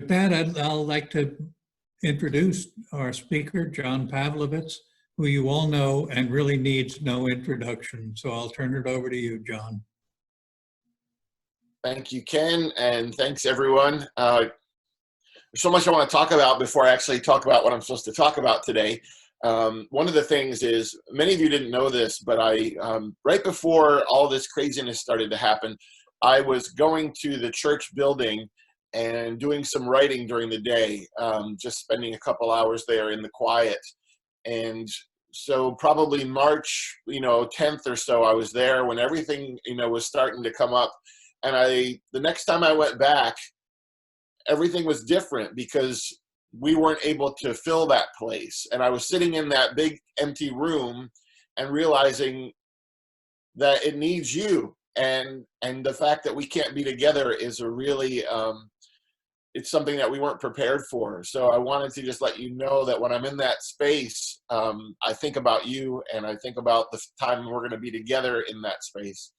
with that, I'd like to introduce our speaker, John Pavlovitz, who you all know and really needs no introduction. So I'll turn it over to you, John. Thank you, Ken, and thanks, everyone. There's so much I want to talk about before I actually talk about what I'm supposed to talk about today. One of the things is, many of you didn't know this, but right before all this craziness started to happen, I was going to the church building and doing some writing during the day, just spending a couple hours there in the quiet. And so probably March, 10th or so, I was there when everything, was starting to come up. And the next time I went back, everything was different because we weren't able to fill that place. And I was sitting in that big empty room and realizing that it needs you. And the fact that we can't be together is a really, it's something that we weren't prepared for. So I wanted to just let you know that when I'm in that space, I think about you and I think about the time we're going to be together in that space.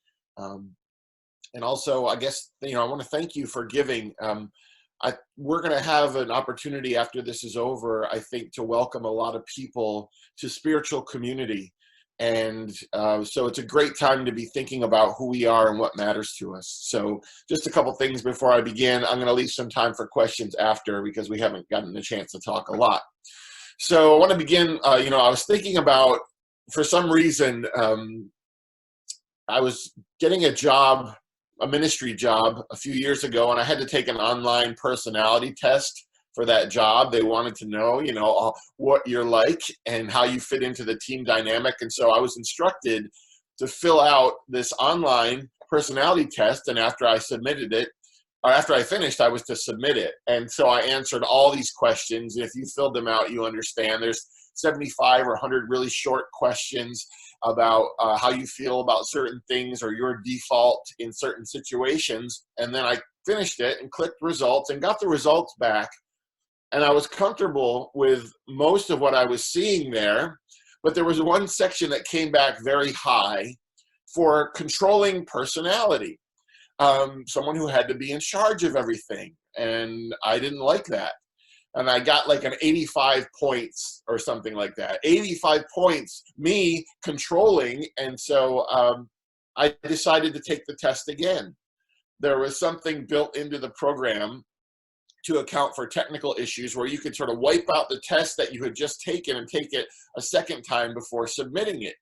And also, I guess, I want to thank you for giving. We're going to have an opportunity after this is over, I think, to welcome a lot of people to spiritual community. And so it's a great time to be thinking about who we are and what matters to us. So just a couple things before I begin. I'm going to leave some time for questions after because we haven't gotten a chance to talk a lot. So I want to begin, I was thinking about, for some reason, I was getting a ministry job a few years ago, and I had to take an online personality test for that job. They wanted to know, what you're like and how you fit into the team dynamic. And so I was instructed to fill out this online personality test. And after I submitted it, or after I finished, I was to submit it. And so I answered all these questions. If you filled them out, you understand there's 75 or 100 really short questions about how you feel about certain things or your default in certain situations. And then I finished it and clicked results and got the results back. And I was comfortable with most of what I was seeing there, but there was one section that came back very high for controlling personality. Someone who had to be in charge of everything. And I didn't like that. And I got like an 85 points or something like that. 85 points, me controlling. And so I decided to take the test again. There was something built into the program to account for technical issues where you could sort of wipe out the test that you had just taken and take it a second time before submitting it.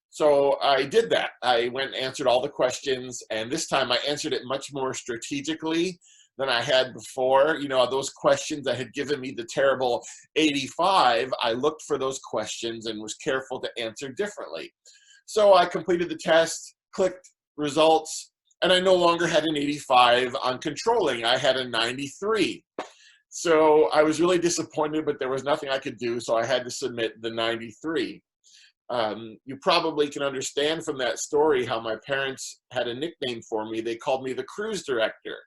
So I did that. I went and answered all the questions, and this time I answered it much more strategically than I had before. Those questions that had given me the terrible 85, I looked for those questions and was careful to answer differently. So I completed the test, clicked results, and I no longer had an 85 on controlling. I had a 93. So I was really disappointed, but there was nothing I could do, so I had to submit the 93. You probably can understand from that story how my parents had a nickname for me. They called me the cruise director.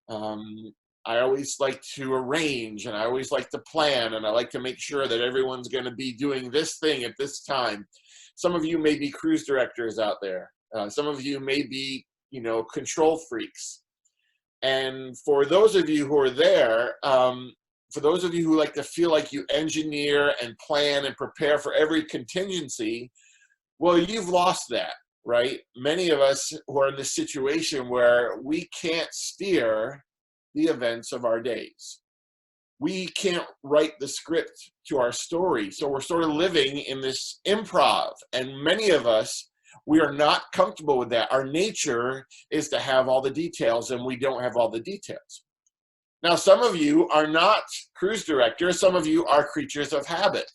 I always like to arrange, and I always like to plan, and I like to make sure that everyone's going to be doing this thing at this time. Some of you may be cruise directors out there. Some of you may be, control freaks. And for those of you who are there, for those of you who like to feel like you engineer and plan and prepare for every contingency, well, you've lost that, right? Many of us who are in this situation where we can't steer the events of our days. We can't write the script to our story. So we're sort of living in this improv. And many of us, we are not comfortable with that. Our nature is to have all the details, and we don't have all the details. Now, some of you are not cruise directors. Some of you are creatures of habit,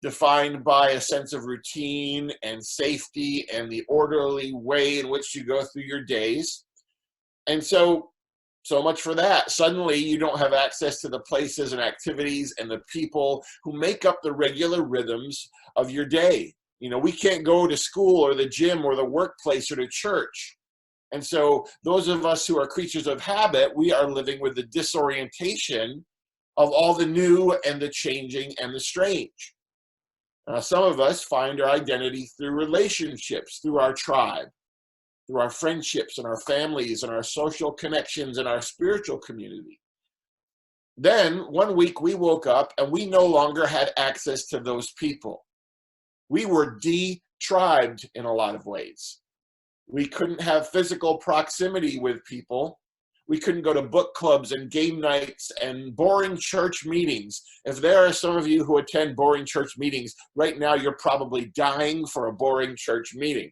defined by a sense of routine and safety and the orderly way in which you go through your days. And so much for that. Suddenly, you don't have access to the places and activities and the people who make up the regular rhythms of your day. We can't go to school or the gym or the workplace or to church. And so those of us who are creatures of habit, we are living with the disorientation of all the new and the changing and the strange. Some of us find our identity through relationships, through our tribe, through our friendships and our families and our social connections and our spiritual community. Then one week we woke up and we no longer had access to those people. We were de-tribed in a lot of ways. We couldn't have physical proximity with people. We couldn't go to book clubs and game nights and boring church meetings. If there are some of you who attend boring church meetings, right now you're probably dying for a boring church meeting.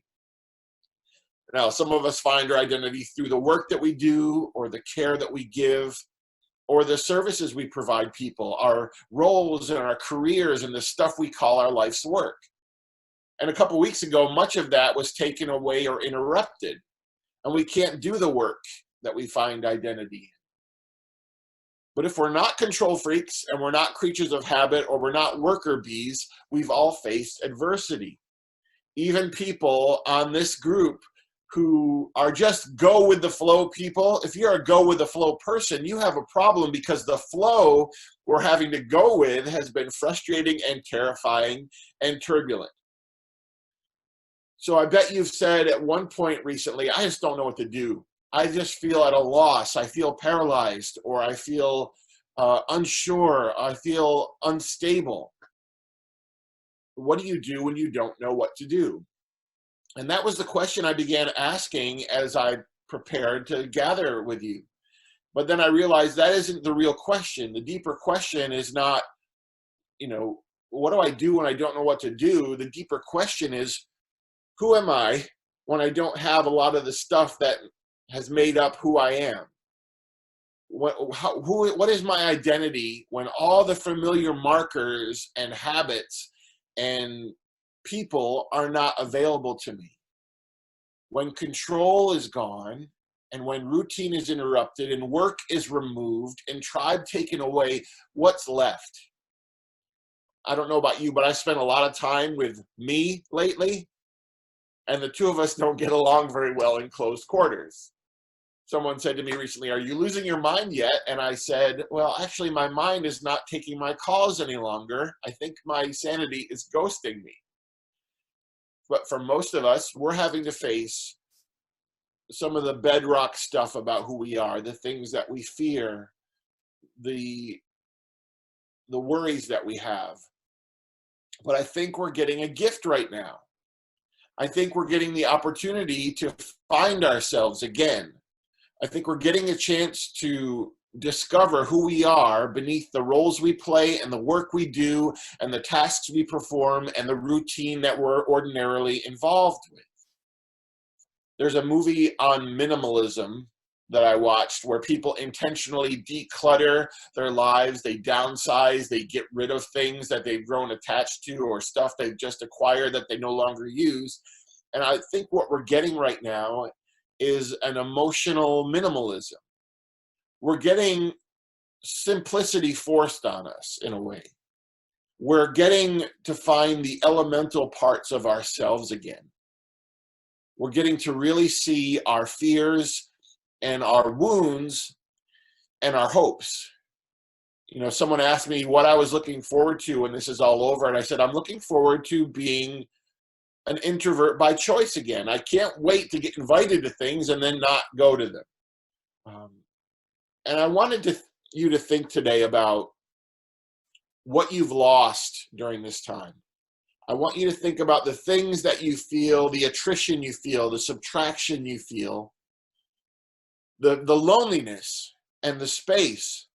Now, some of us find our identity through the work that we do or the care that we give or the services we provide people, our roles and our careers and the stuff we call our life's work. And a couple weeks ago, much of that was taken away or interrupted, and we can't do the work that we find identity in. But if we're not control freaks and we're not creatures of habit or we're not worker bees, we've all faced adversity. Even people on this group who are just go with the flow people, if you're a go with the flow person, you have a problem because the flow we're having to go with has been frustrating and terrifying and turbulent. So I bet you've said at one point recently, I just don't know what to do. I just feel at a loss. I feel paralyzed, or I feel unsure. I feel unstable. What do you do when you don't know what to do? And that was the question I began asking as I prepared to gather with you. But then I realized that isn't the real question. The deeper question is not, what do I do when I don't know what to do? The deeper question is, who am I when I don't have a lot of the stuff that has made up who I am? What is my identity when all the familiar markers and habits and people are not available to me? When control is gone, and when routine is interrupted, and work is removed, and tribe taken away, what's left? I don't know about you, but I spent a lot of time with me lately, and the two of us don't get along very well in close quarters. Someone said to me recently, "Are you losing your mind yet?" And I said, well, actually, my mind is not taking my calls any longer. I think my sanity is ghosting me. But for most of us, we're having to face some of the bedrock stuff about who we are, the things that we fear, the worries that we have. But I think we're getting a gift right now. I think we're getting the opportunity to find ourselves again. I think we're getting a chance to discover who we are beneath the roles we play and the work we do and the tasks we perform and the routine that we're ordinarily involved with. There's a movie on minimalism that I watched where people intentionally declutter their lives. They downsize, they get rid of things that they've grown attached to or stuff they've just acquired that they no longer use. And I think what we're getting right now is an emotional minimalism. We're getting simplicity forced on us in a way. We're getting to find the elemental parts of ourselves again. We're getting to really see our fears and our wounds and our hopes. Someone asked me what I was looking forward to when this is all over, and I said, I'm looking forward to being an introvert by choice again. I can't wait to get invited to things and then not go to them. And I wanted you to think today about what you've lost during this time. I want you to think about the things that you feel, the attrition you feel, the subtraction you feel, the loneliness and the space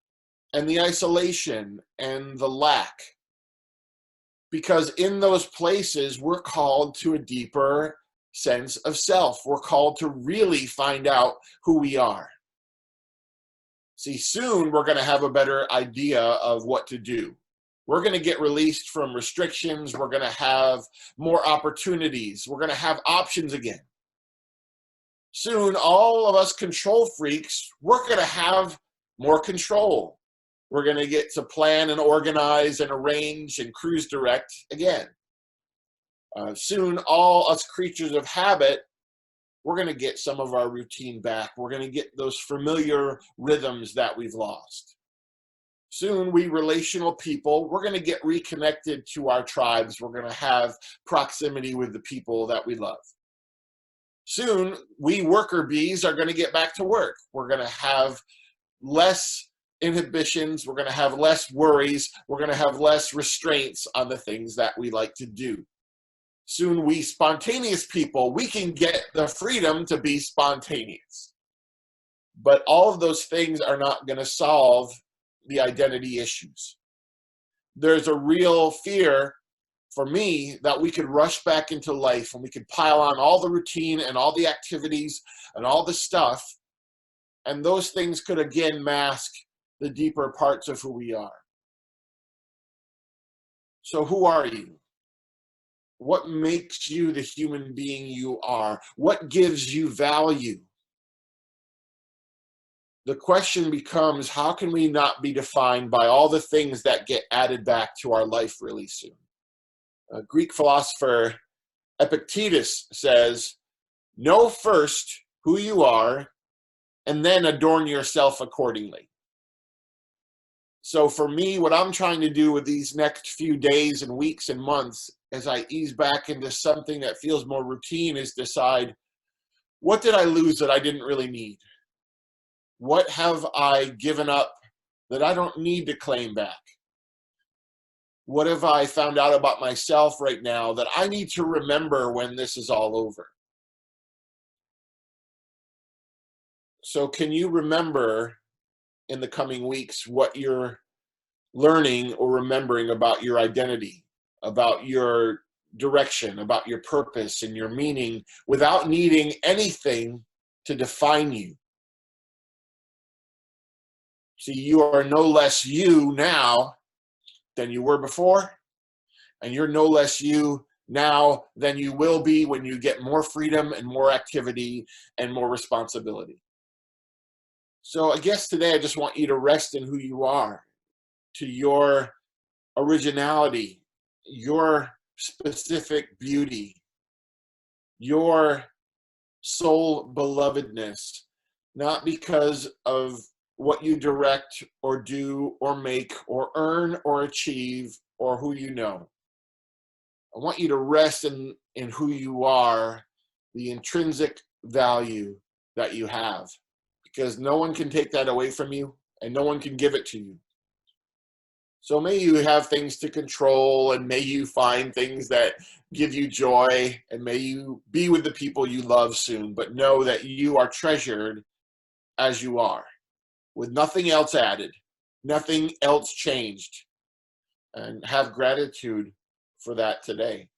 and the isolation and the lack. Because in those places, we're called to a deeper sense of self. We're called to really find out who we are. See, soon we're going to have a better idea of what to do. We're going to get released from restrictions. We're going to have more opportunities. We're going to have options again. Soon, all of us control freaks, we're going to have more control. We're going to get to plan and organize and arrange and cruise direct again. Soon, all us creatures of habit, we're going to get some of our routine back. We're going to get those familiar rhythms that we've lost. Soon, we relational people, we're going to get reconnected to our tribes. We're going to have proximity with the people that we love. Soon, we worker bees are going to get back to work. We're going to have less inhibitions. We're going to have less worries. We're going to have less restraints on the things that we like to do. Soon we spontaneous people, we can get the freedom to be spontaneous. But all of those things are not going to solve the identity issues. There's a real fear for me that we could rush back into life and we could pile on all the routine and all the activities and all the stuff, and those things could again mask the deeper parts of who we are. So who are you? What makes you the human being you are? What gives you value? The question becomes, how can we not be defined by all the things that get added back to our life really soon? A Greek philosopher Epictetus says, know first who you are and then adorn yourself accordingly. So for me, what I'm trying to do with these next few days and weeks and months as I ease back into something that feels more routine is decide, what did I lose that I didn't really need? What have I given up that I don't need to claim back? What have I found out about myself right now that I need to remember when this is all over? So can you remember in the coming weeks what you're learning or remembering about your identity, about your direction, about your purpose and your meaning without needing anything to define you? See, you are no less you now than you were before, and you're no less you now than you will be when you get more freedom and more activity and more responsibility. So I guess today I just want you to rest in who you are, to your originality, your specific beauty, your soul belovedness, not because of what you direct or do or make or earn or achieve or who you know. I want you to rest in who you are, the intrinsic value that you have, because no one can take that away from you and no one can give it to you. So may you have things to control, and may you find things that give you joy, and may you be with the people you love soon, but know that you are treasured as you are, with nothing else added, nothing else changed, and have gratitude for that today.